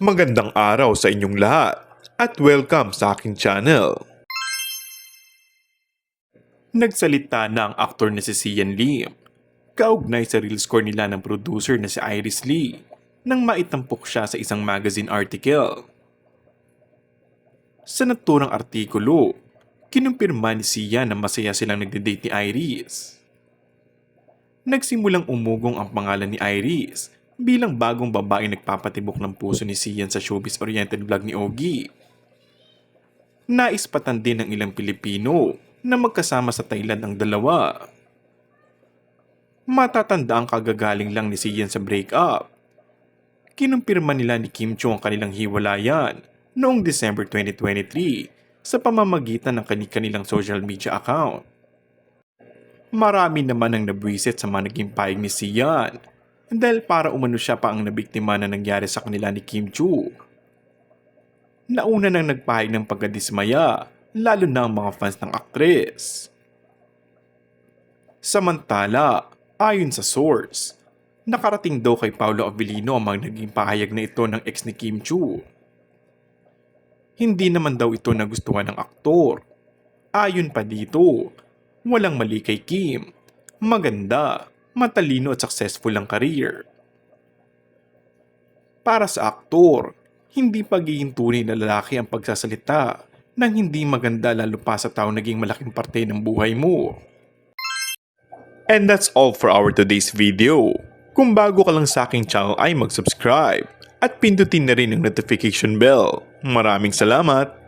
Magandang araw sa inyong lahat at welcome sa aking channel. Nagsalita na ang aktor na si Sian Lim, kaugnay sa real score nila ng producer na si Iris Lee nang maitampok siya sa isang magazine article. Sa naturang artikulo, kinumpirma ni Sian na masaya silang nagde-date ni Iris. Nagsimulang umugong ang pangalan ni Iris bilang bagong babaeng nagpapatibok ng puso ni Sian sa showbiz-oriented vlog ni Ogie. Naispatan din ng ilang Pilipino na magkasama sa Thailand ang dalawa. Matatanda ang kagagaling lang ni Sian sa breakup. Kinumpirma nila ni Kim Chiu ang kanilang hiwalayan noong December 2023 sa pamamagitan ng kanilang social media account. Marami naman ang nabwisit sa mga naging pahayag ni Sian dahil para umano siya pa ang nabiktima na nangyari sa kanila ni Kim Chiu. Nauna nang nagpahayag ng pagkadismaya, lalo na ang mga fans ng aktres. Samantala, ayon sa source, nakarating daw kay Paolo Avellino ang mga naging pahayag na ito ng ex ni Kim Chiu. Hindi naman daw ito nagustuhan ng aktor. Ayon pa dito, walang mali kay Kim. Maganda, matalino at successful ang career. Para sa aktor, hindi pagiging tunay na lalaki ang pagsasalita ng hindi maganda lalo pa sa tao naging malaking parte ng buhay mo. And that's all for our today's video. Kung bago ka lang sa aking channel ay mag-subscribe at pindutin na rin ang notification bell. Maraming salamat!